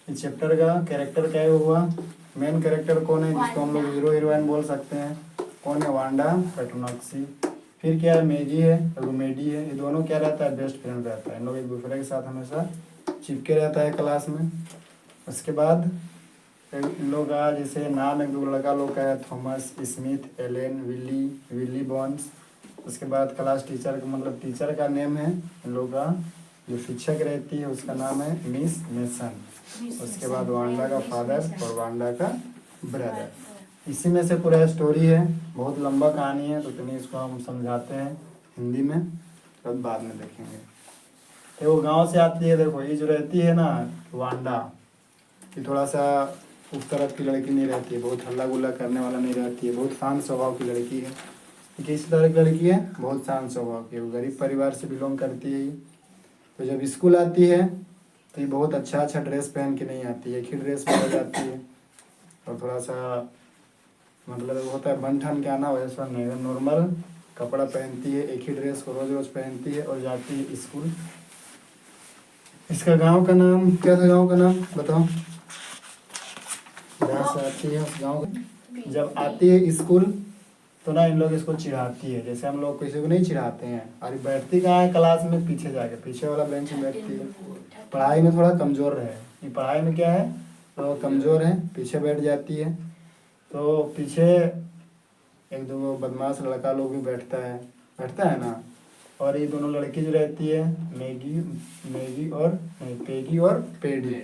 इस चैप्टर का कैरेक्टर क्या हुआ, मेन कैरेक्टर कौन है जिसको हम लोग हीरो हीरोइन बोल सकते हैं, कौन है, वांडा पेट्रोनक्सी। फिर क्या है, मैगी है, रोमेडी है। ये दोनों क्या रहता है, बेस्ट फ्रेंड रहता है। इन लोग एक दूसरे के साथ हमेशा चिपके रहता है क्लास में। उसके बाद इन लोग का जैसे नाम एक दो लड़का लोग का है, Thomas, Smith, Ellen, Willy Bones. उसके बाद क्लास टीचर का मतलब टीचर का नेम है इन लोग का, जो शिक्षक रहती है उसका नाम है मिस मेसन। उसके बाद वांडा का फादर और वांडा का ब्रदर। इसी में से पूरा स्टोरी है, बहुत लंबा कहानी है तो इतनी इसको हम समझाते हैं हिंदी में, तो बाद में देखेंगे। तो वो गांव से आती है, देखो ये जो रहती है ना वांडा, ये थोड़ा सा उस तरफ की लड़की नहीं रहती है, बहुत हल्ला गुल्ला करने वाला नहीं रहती है, बहुत शांत स्वभाव की लड़की है। किस तरह की लड़की है, बहुत शांत स्वभाव की है। वो गरीब परिवार से बिलोंग करती है। तो जब स्कूल आती है तो ये बहुत अच्छा अच्छा ड्रेस पहन के नहीं आती है, एक ही ड्रेस में जाती है। और थोड़ा सा मतलब होता है बन ठन के आना, वैसा नहीं, नॉर्मल कपड़ा पहनती है, एक ही ड्रेस को रोज रोज पहनती है और जाती है स्कूल। इसका गांव का नाम क्या था, गांव का नाम बताओ। जहाँ से आती है उस गाँव, जब आती है स्कूल तो ना इन लोग इसको चिढ़ाती है, जैसे हम लोग किसी को नहीं चिढ़ाते हैं। अरे बैठती कहाँ है क्लास में, पीछे जाके पीछे वाला बेंच में बैठती है। पढ़ाई में थोड़ा कमज़ोर है, ये पढ़ाई में क्या है तो कमज़ोर है, पीछे बैठ जाती है। तो पीछे एक दो बदमाश लड़का लोग भी बैठता है ना। और ये दोनों लड़की जो रहती है मैगी और पेगी और पेडी,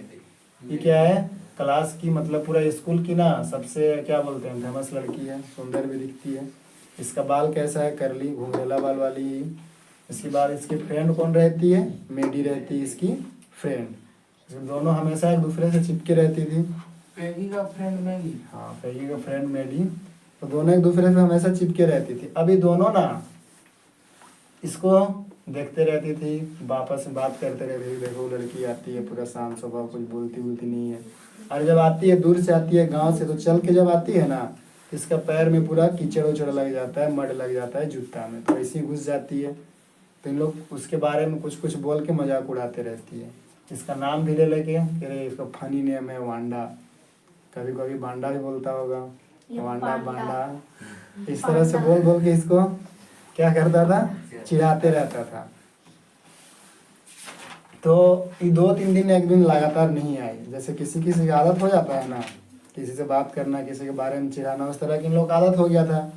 ये क्या है क्लास की मतलब पूरा स्कूल की ना सबसे क्या बोलते हैं फेमस लड़की है, सुंदर भी दिखती है। इसका बाल कैसा है, करली घुंघरेला बाल वाली। इसके बाद इसकी फ्रेंड कौन रहती है, मेडी रहती है इसकी फ्रेंड। दोनों हमेशा एक दूसरे से चिपके रहती थी। पेगी का फ्रेंड मैगी, हाँ पेगी का फ्रेंड मेडी, तो दोनों एक दूसरे से हमेशा चिपके रहती थी। अभी दोनों ना इसको देखते रहती थी, वापस में बात करते रहती थी, देखो लड़की आती है पूरा शांत स्वभाव, कुछ बोलती बोलती नहीं है। और जब आती है दूर से आती है गांव से, तो चल के जब आती है ना इसका पैर में पूरा कीचड़ उचड़ लग जाता है, मड लग जाता है जूता में, तो ऐसी घुस जाती है। तो इन लोग उसके बारे में कुछ कुछ बोल के मजाक उड़ाते रहती है। इसका नाम भी ले लेके कह रहे इसका फनी नेम है वांडा, कभी कभी बांडा भी बोलता होगा, वांडा बांडा, इस तरह से बोल बोल के इसको क्या करता था, चिढ़ाते रहता था। तो ये 2-3 दिन एक दिन लगातार नहीं आई, जैसे किसी किसी की आदत हो जाता है ना, किसी से बात करना, किसी के बारे में चिढ़ाना, उस तरह की इन लोग आदत हो गया था,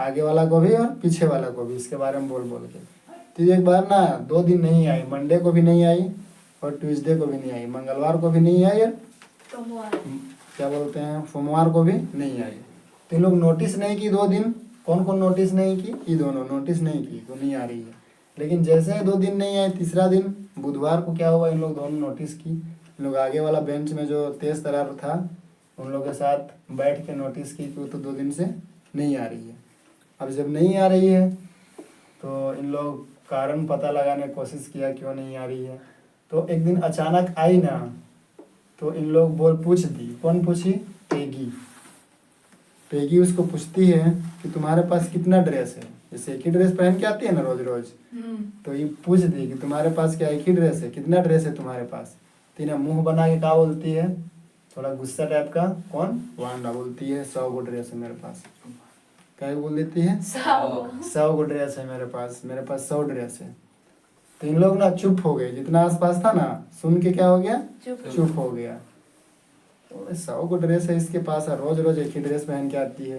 आगे वाला को भी और पीछे वाला को भी इसके बारे में बोल बोल के। तो एक बार ना 2 दिन नहीं आई, मंडे को भी नहीं आई और ट्यूसडे को भी नहीं आई, मंगलवार को भी नहीं आई और क्या बोलते हैं सोमवार को भी नहीं आई। तो इन लोग नोटिस नहीं की 2 दिन, कौन कौन नोटिस नहीं की, ये दोनों नोटिस नहीं की तो नहीं आ रही है। लेकिन जैसे 2 दिन नहीं आए, तीसरा दिन बुधवार को क्या हुआ, इन लोग दोनों नोटिस की। इन लोग आगे वाला बेंच में जो तेज तरार था उन लोग के साथ बैठ के नोटिस की कि तो 2 दिन से नहीं आ रही है। अब जब नहीं आ रही है तो इन लोग कारण पता लगाने की कोशिश किया क्यों नहीं आ रही है। तो एक दिन अचानक आई ना, तो इन लोग पूछ दी, कौन पूछी, पेगी उसको पूछती है कि तुम्हारे पास कितना ड्रेस है, जैसे एक ही ड्रेस पहन के आती है ना रोज रोज, तो ये पूछ दी कि तुम्हारे पास क्या एक ही ड्रेस है, कितना ड्रेस है तुम्हारे पास। तो इन्हें मुंह बना के क्या बोलती है, थोड़ा गुस्सा टाइप का, कौन, वांडा बोलती है 100 गो ड्रेस है मेरे पास। क्या बोल देती है, 100 गो ड्रेस है मेरे पास 100 ड्रेस है। तो इन लोग ना चुप हो गए, जितना आसपास था ना सुन के क्या हो गया, चुप हो गया। तो 100 को ड्रेस है इसके पास, रोज रोज एक ही ड्रेस पहन के आती है।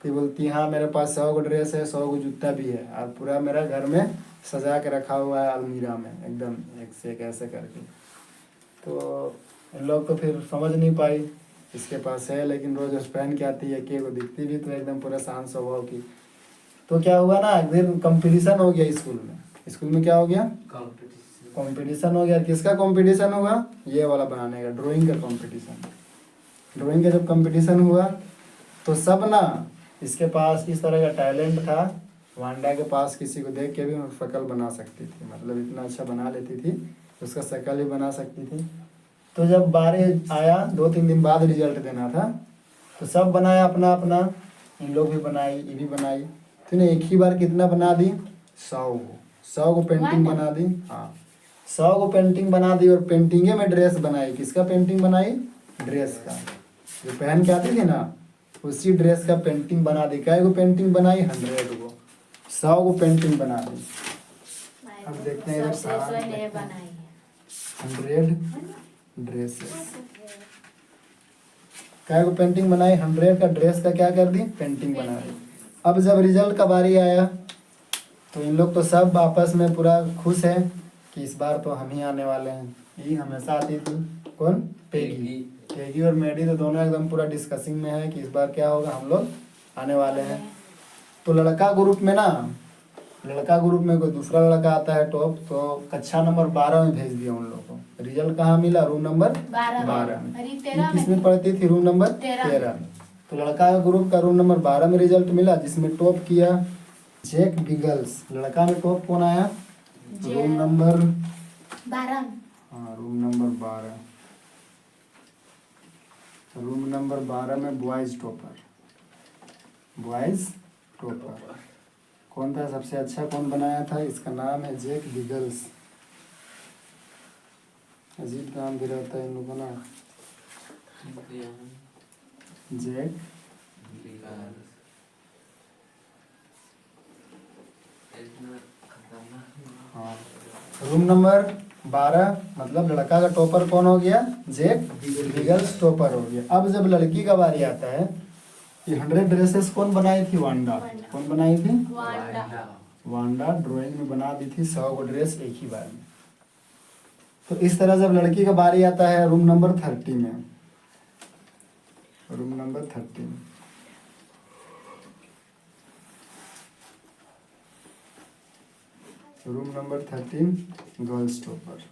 तो बोलती है हाँ मेरे पास 100 को ड्रेस है, 100 को जूता भी है, और पूरा मेरा घर में सजा के रखा हुआ है अलमीरा में एकदम एक से एक ऐसे करके। तो इन लोग को फिर समझ नहीं पाई, इसके पास है लेकिन रोज रोज पहन के आती है, के को दिखती भी तो एकदम पूरा शांत स्वभाव की। तो क्या हुआ ना, एक दिन कंपटीशन हो गया स्कूल में क्या हो गया, कंपटीशन हो गया। किसका कंपटीशन हुआ, ये वाला बनाने का, ड्राइंग का कंपटीशन। ड्राइंग का जब कंपटीशन हुआ तो सब ना इसके पास इस तरह का टैलेंट था, वांडा के पास किसी को देख के भी शक्ल बना सकती थी, मतलब इतना अच्छा बना लेती थी, उसका शक्ल भी बना सकती थी। तो जब बारी आया 2-3 दिन बाद रिजल्ट देना था, तो सब बनाया अपना अपना, इन लोग भी बनाई, ये भी बनाई। तो इन्हें एक ही बार कितना बना दी, 100 को पेंटिंग बना दी। हाँ 100 को पेंटिंग बना दी और पेंटिंगे में ड्रेस बनाई। किसका पेंटिंग बनाई? ड्रेस का। जो पहन के आती थी ना, उसी ड्रेस का पेंटिंग बना दी। क्या को पेंटिंग बनाई? 100 को, 100 को पेंटिंग बना दी। अब देखते हैं इधर सारा 100 ड्रेसेस। क्या को पेंटिंग बनाई? 100 का ड्रेस का क्या कर दी? पेंटिंग बना दी। अब जब रिजल्ट का बारी आया तो इन लोग तो सब आपस में पूरा खुश है कि इस बार तो हम ही आने वाले हैं। ये हमेशा आती थी। कौन? पेगी। पेगी और मेडी तो दोनों एकदम पूरा डिस्कसिंग में है कि इस बार क्या होगा, हम लोग आने वाले हैं। तो लड़का ग्रुप में कोई दूसरा लड़का आता है टॉप, तो कक्षा नंबर 12 में भेज दिया उन लोगों को। रिजल्ट कहाँ मिला? रूम नंबर 12 में। किसमें पढ़ती थी? रूम नंबर 13 में। तो लड़का ग्रुप का रूम नंबर 12 में रिजल्ट मिला, जिसमें टॉप किया जैक बिगल्स। लड़का में टॉप कौन आया? Room number 12। हाँ, रूम नंबर 12। रूम नंबर 12 में बॉयज टॉपर। कौन था सबसे अच्छा? कौन बनाया था? इसका नाम है जैक बिगल्स। अजीब नाम भी रहता है इन लोगों का ना, जैक। हाँ, रूम नंबर 12 मतलब लड़का का टॉपर कौन हो गया? जैक बिगल्स टॉपर हो गया। अब जब लड़की का बारी आता है, ये 100 ड्रेसेस कौन बनाई थी? वांडा। कौन बनाई थी? वांडा ड्राइंग में बना दी थी 100 को ड्रेस एक ही बार में। तो इस तरह जब लड़की का बारी आता है रूम नंबर 30 में, रूम नंबर 30 में रूम नंबर 13 गर्ल्स टॉपर।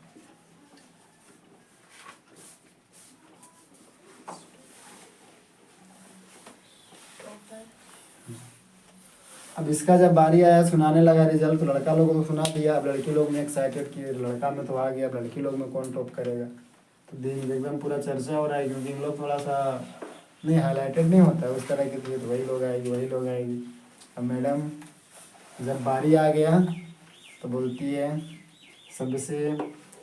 अब इसका जब बारी आया, सुनाने लगा रिजल्ट, तो लड़का लोगों को सुना दिया। अब लड़की लोग में एक्साइटेड कि लड़का में तो आ गया, अब लड़की लोग में कौन टॉप करेगा। तो दिन एकदम पूरा चर्चा हो रहा है, क्योंकि इन लोग थोड़ा सा नहीं हाईलाइटेड नहीं होता है उस तरह के, तो वही लोग आएगी। अब मैडम जब बारी आ गया तो बोलती है सबसे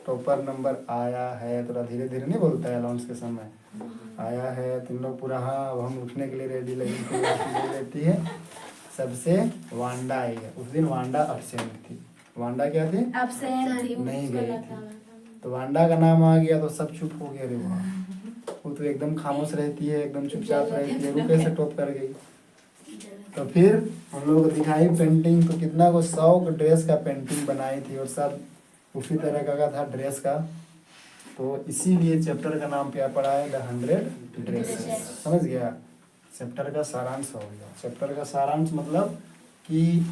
टॉपर नंबर आया है। थोड़ा धीरे धीरे नहीं बोलता है अनाउंस के समय, आया है। तो इन लोग पूरा हाँ अब हम उठने के लिए रेडी लेती है। सबसे वांडा आई है। उस दिन वांडा अब्सेंट थी। वांडा क्या थी? अब्सेंट नहीं गई थी। तो वांडा का नाम आ गया तो सब चुप हो गए। अरे वाह, वो तो एकदम खामोश रहती है, एकदम चुपचाप रहती है, वो कैसे टॉप कर गई। तो फिर हम लोग को दिखाई पेंटिंग, तो कितना को 100 ड्रेस का पेंटिंग बनाई थी और सब उसी तरह का था ड्रेस का। तो इसीलिए चैप्टर का नाम क्या पड़ा है? The 100 dresses. समझ गया? चैप्टर का सारांश हो गया। चैप्टर का सारांश मतलब कि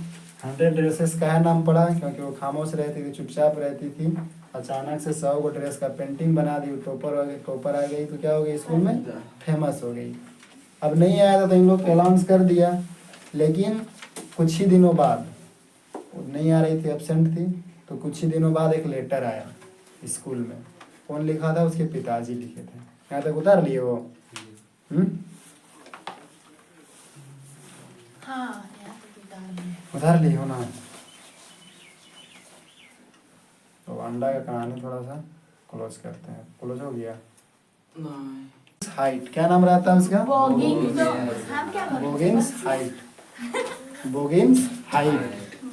100 ड्रेसेस का है नाम पड़ा क्योंकि वो खामोश रहती थी, चुपचाप रहती थी। अचानक से 100 को ड्रेस का पेंटिंग बना दी, टॉपर आ गई, तो क्या हो गई? स्कूल में फेमस हो गई। अब नहीं आया था तो इन लोग को अनाउंस कर दिया, लेकिन कुछ ही दिनों बाद, नहीं आ रही थी, एब्सेंट थी, तो कुछ ही दिनों बाद एक लेटर आया स्कूल में। कौन लिखा था? उसके पिताजी लिखे थे। यहाँ तक उतार लिए वो? उधार ली हो ना। तो अंडा का कहानी थोड़ा सा क्लोज करते हैं। क्लोज हो गया। हाइट क्या नाम रहता है उसका? बोगिंस हाइट।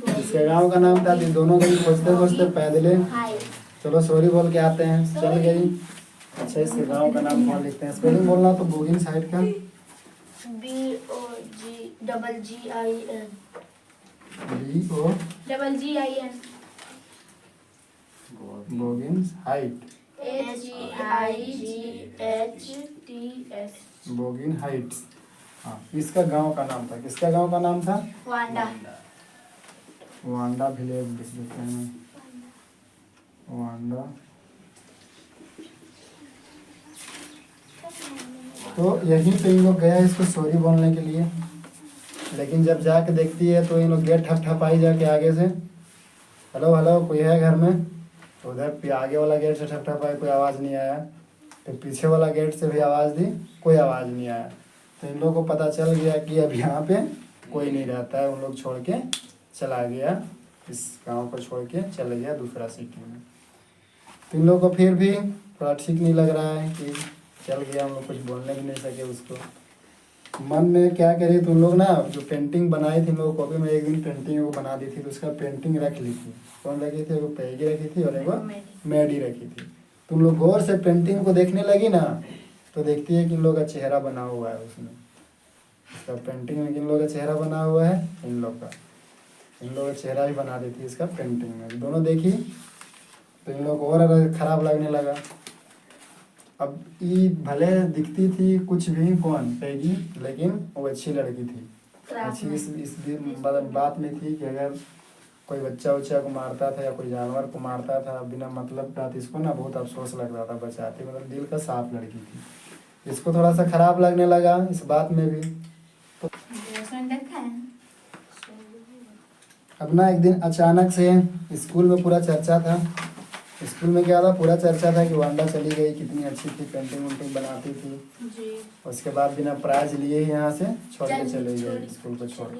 इसके गांव का नाम था। दोनों गई खोजते पैदले। चलो सॉरी बोल के आते हैं, चल गई। अच्छा, इसके गांव का नाम कौन लिखते हैं? स्पेलिंग बोलना तो बोगिंस हाइट का BOGGIN Boggins height. HIGHTS Boggin heights. हाँ, इसका गांव का नाम था। किसका गांव का नाम था? वांडा विलेज लिख देते हैं। वांडा। तो यहीं पे इन लोग गया इसको सॉरी बोलने के लिए, लेकिन जब जाके देखती है तो इन लोग गेट ठपठपाई जाके आगे से, हेलो हेलो कोई है घर में? तो उधर आगे वाला गेट से ठपठपाई, कोई आवाज़ नहीं आया। तो पीछे वाला गेट से भी आवाज़ दी, कोई आवाज़ नहीं आया। तो इन लोगों को पता चल गया कि अब यहाँ पे कोई नहीं रहता है। उन लोग छोड़ के चला गया, इस गांव को छोड़ के चले गया दूसरा सिटी में। तो इन लोगों को फिर भी थोड़ा ठीक नहीं लग रहा है कि चल गया, हम लोग कुछ बोलने भी नहीं सके उसको। मन में क्या करे, तुम लोग ना जो पेंटिंग बनाई थी, इन लोगों कॉपी में एक दिन पेंटिंग वो बना दी थी, तो उसका पेंटिंग रख ली थी। कौन रखी थी? वो पैगी रखी थी और एक मैडी रखी थी। तुम लोग गौर से पेंटिंग को देखने लगी ना, तो देखती है कि इन लोगों का चेहरा बना हुआ है उसमें। इसका पेंटिंग में किन लोगों का चेहरा बना हुआ है? इन लोग का। इन लोगों का चेहरा भी बना दी थी इसका पेंटिंग में। दोनों देखी तो इन लोगों को और खराब लगने लगा। अब ये भले दिखती थी कुछ भी कौन पैगी, लेकिन वो अच्छी लड़की थी। अच्छी इस बात में थी कि अगर कोई बच्चा उच्चा को मारता था या कोई जानवर को मारता था बिना मतलब का, तो इसको ना बहुत अफसोस लगता था। बचाती मतलब दिल का साफ लड़की थी। इसको थोड़ा सा खराब लगने लगा इस बात में भी। तो अब ना एक दिन अचानक से स्कूल में पूरा चर्चा था। स्कूल में क्या था? पूरा चर्चा था कि वांडा चली गई, कितनी अच्छी थी, पेंटिंग वेंटिंग बनाती थी जी। उसके बाद बिना प्राइज लिए ही यहाँ से छोड़ के चले गए, स्कूल को छोड़ के।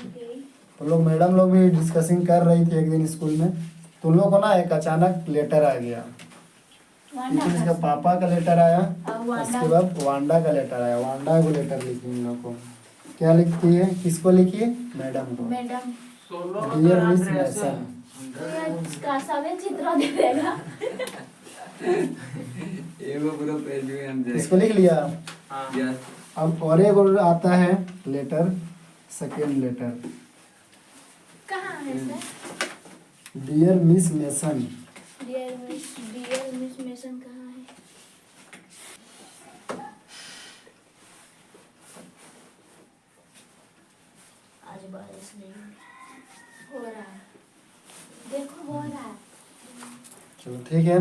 तो लोग मैडम लोग भी डिस्कसिंग कर रही थी एक दिन स्कूल में। तो उन लोगों को ना एक अचानक लेटर आ गया, इसका पापा का लेटर आया, उसके बाद वांडा का लेटर आया। वांडा को लेटर लिखी इन लोगों को। क्या लिखती है? किसको लिखी है? मैडम को। Dear Miss Mason. चित्र दे देगा। इसको लिख लिया। हाँ। अब और एक और आता है लेटर, सेकेंड लेटर। कहाँ है sir? Dear Miss Mason. Dear Miss Mason कहाँ है? आज बारिश नहीं हो रहा है, देखो हो रहा है। चलो ठीक है।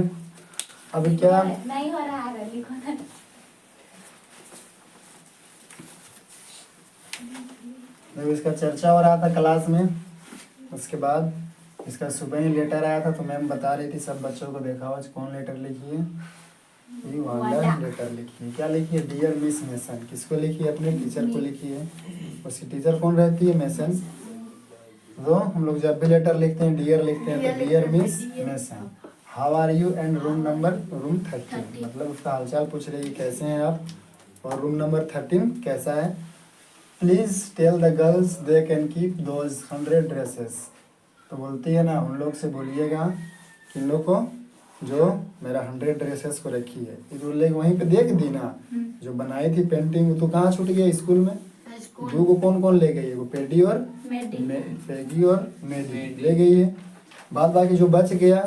अभी क्या नहीं हो रहा है, लिखो ना। जब इसका चर्चा हो रहा था क्लास में, उसके बाद इसका सुबह ही लेटर आया था, तो मैम बता रही थी सब बच्चों को, देखा आज कौन लेटर लिखी है? ये वांडा लेटर लिखी है। क्या लिखी है? Dear Miss Mason. किसको लिखी है? अपने टीचर को लिखी है। उसकी टीचर कौन रहती है? मेसन। तो हम लोग जब भी लेटर लिखते हैं डियर लिखते हैं, तो dear Miss Mason, how are you and room number room 13, मतलब उसका हालचाल पूछ रही है कैसे हैं आप, और रूम नंबर 13 कैसा है। Please tell the girls they can keep those 100 dresses. तो बोलती है ना, उन लोग से बोलिएगा कि इन लोग को जो मेरा 100 ड्रेसेस को रखी है। ये तो लोग वहीं पे देख दी ना, जो बनाई थी पेंटिंग, तो कहाँ छूट गया? स्कूल में। दो को कौन कौन ले गई है? वो पेडी और पैगी और मेडी ले गई है। बाद बाकी जो बच गया,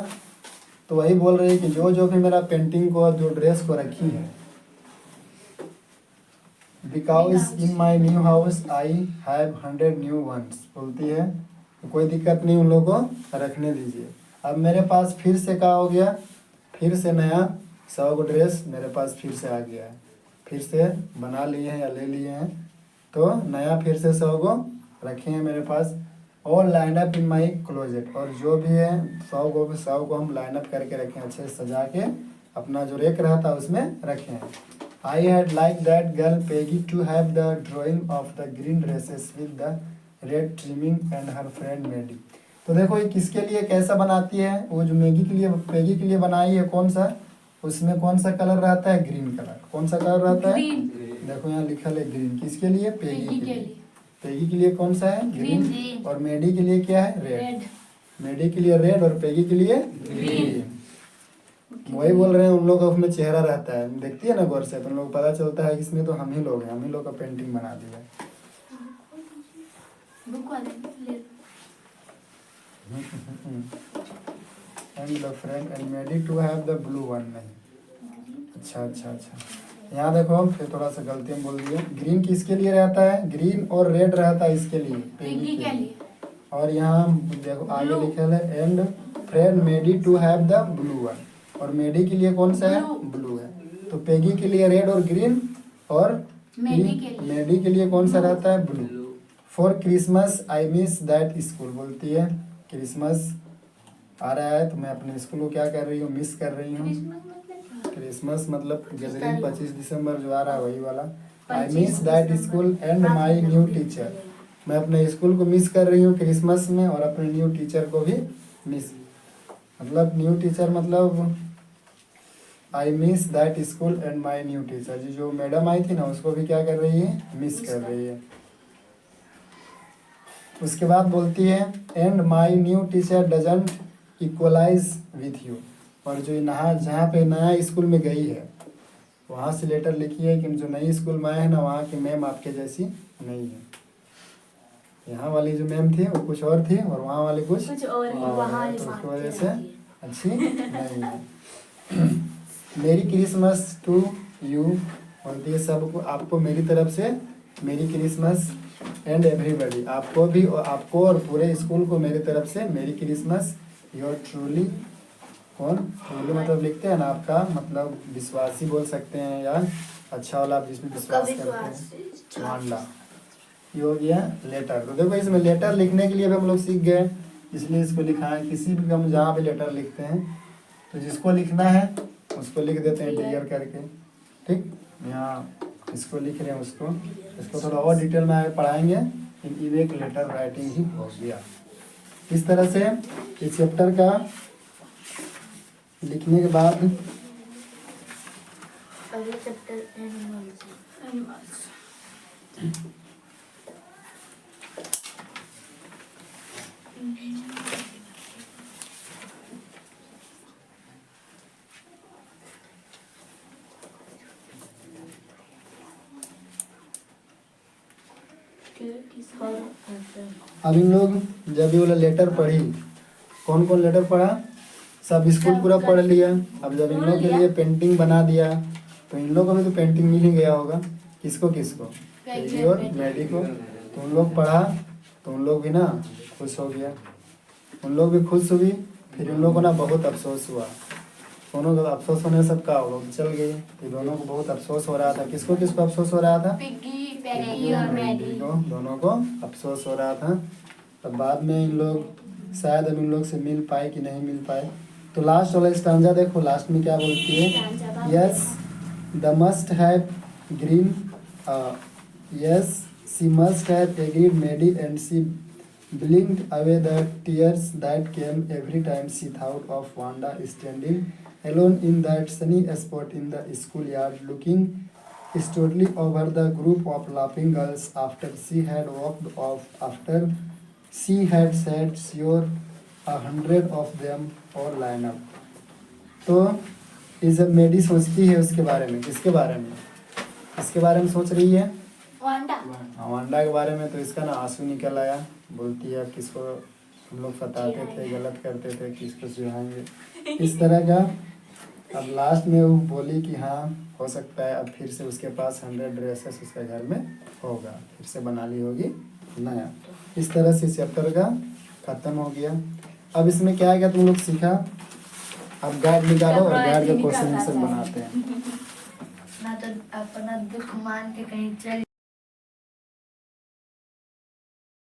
तो वही बोल रही है कि जो जो भी मेरा पेंटिंग को, जो ड्रेस को रखी है, because in my new house I have 100 new ones. बोलती है तो कोई दिक्कत नहीं, उन लोगों को रखने दीजिए। अब मेरे पास फिर से क्या हो गया? फिर से नया 100 को ड्रेस मेरे पास फिर से आ गया है। फिर से बना लिए हैं या ले लिए हैं, तो नया फिर से 100 को रखे हैं मेरे पास। और line up in my closet, और जो भी है 100 को हम लाइन अप करके रखें, अच्छे से सजा के अपना जो रेक रहा था उसमें रखे हैं। I had like that girl Peggy to have the drawing of the green dresses with the red trimming and her friend Maddie. तो देखो ये किसके लिए कैसा बनाती है? वो जो मैगी के लिए, पेगी के लिए बनाई है, कौन सा? उसमें कौन सा कलर रहता है? Green colour. कौन सा कलर रहता है? देखो यहाँ लिखा है ग्रीन। किसके लिए? पेगी के लिए। पेगी के लिए कौन सा है? ग्रीन। और मेडी के लिए क्या है? रेड। मेडी के लिए रेड और पेगी के लिए ग्रीन। वही बोल रहे हैं, उन लोग का उसमें चेहरा रहता है, देखती है ना गौर से, तो उन लोग पता चलता है इसमें तो हम ही लोग हैं, हम ही लोग का पेंटिंग बना दिया है। And the friend and Maddy to have the blue one. नहीं, अच्छा यहाँ देखो फिर थोड़ा सा गलती हम बोल दिए। ग्रीन किसके लिए रहता है? ग्रीन और रेड रहता है इसके लिए, पेगी के लिए। और यहाँ देखो आगे लिखा है and friend Maddy to have the blue one. और मेडी के लिए कौन सा है? ब्लू है। तो पेगी के लिए रेड और ग्रीन, और मेडी के लिए कौन सा रहता है? Blue. For Christmas I miss that school. बोलती है क्रिसमस आ रहा है तो मैं अपने स्कूल को क्या कर रही हूँ? मिस कर रही हूँ। क्रिसमस मतलब गैदरिंग 25 दिसंबर जो आ रहा है वही वाला। I miss that school and my new teacher. मैं अपने स्कूल को मिस कर रही हूँ क्रिसमस में, और अपने न्यू टीचर को भी मिस। मतलब न्यू टीचर मतलब I miss that school and my new teacher. जो मैडम आई थी ना उसको भी क्या कर रही है, मिस कर रही है। उसके बाद बोलती है and my new teacher doesn't equalise with you. और जो नहा जहाँ पे नया स्कूल में गई है वहाँ से लेटर लिखी है कि जो नई स्कूल में आए हैं ना वहाँ की मैम आपके जैसी नहीं है। यहाँ वाली जो मैम थी वो कुछ और थी और वहाँ वाली कुछ और ही वहाँ है, वाली तो बात उसकी वजह रहती से है। अच्छी नहीं है। मेरी क्रिसमस टू यू बोलती है सबको, आपको मेरी तरफ से मेरी क्रिसमस एंड एवरीबॉडी, आपको भी और आपको और पूरे स्कूल को मेरी तरफ से मेरी क्रिसमस। योर ट्रूली, कौन ट्रूली मतलब लिखते हैं ना आपका मतलब विश्वासी बोल सकते हैं या अच्छा वाला, आप जिसमें उसका विश्वास करते विश्वास हैं, वांडा। ये हो गया लेटर। तो देखो इसमें लेटर लिखने के लिए भी हम लोग सीख गए, इसलिए इसको लिखा है। किसी भी हम जहाँ भी लेटर लिखते हैं तो जिसको लिखना है उसको लिख देते हैं डियर करके, ठीक। यहाँ इसको लिख रहे हैं उसको, इसको थोड़ा और डिटेल में आगे पढ़ाएंगे। ये एक लेटर राइटिंग ही हो गया। इस तरह से इस चैप्टर का लिखने के बाद अगला चैप्टर एनिमल्स। अब इन लोग जब ये वाला लेटर पढ़ी, कौन कौन लेटर पढ़ा, सब स्कूल पूरा पढ़ लिया। अब जब इन लोग के लिए पेंटिंग बना दिया तो इन लोगों को भी तो पेंटिंग मिल ही गया होगा। किसको किसको, पेगी और मैडी को। तो उन लोग पढ़ा तो उन लोग भी ना खुश हो गया, उन लोग भी खुश हुई। फिर उन लोगों को ना बहुत अफसोस हुआ। दोनों को अफसोस होने से सबका वो लोग चल गए। फिर दोनों को बहुत अफसोस हो रहा था। किसको किसको अफसोस हो रहा था, पेगी और मैडी को, दोनों को अफसोस हो रहा था। तब बाद में इन लोग शायद अब इन लोग से मिल पाए कि नहीं मिल पाए। तो लास्ट वाला स्टांजा देखो, लास्ट में क्या बोलती है, yes the must have green, yes she must have agreed Maddy and she blinked away the tears that came every time she thought of Wanda standing alone in that sunny spot in the schoolyard, looking stolidly over the group of laughing girls after she had walked off, after she had said sure 100 of them all line up। तो ये जब मेडी सोचती है उसके बारे में, किसके बारे में, किसके बारे में सोच रही है, वांडा। वांडा के बारे में। तो इसका ना आंसू निकल आया। बोलती है किसको हम लोग सताते थे, गलत करते थे, किसको सुहाएंगे, इस तरह का। अब लास्ट में वो बोली कि हाँ हो सकता है अब फिर से उसके पास 100 ड्रेसेस उसके घर में होगा, फिर से बना ली होगी नया। इस तरह से चैप्टर का खत्म हो गया। अब इसमें क्या है, तुम लोग सीखा, अब गाइड निकालो और गाइड का क्वेश्चन आंसर बनाते हैं। ना तो अपना दुख मान के कहीं चल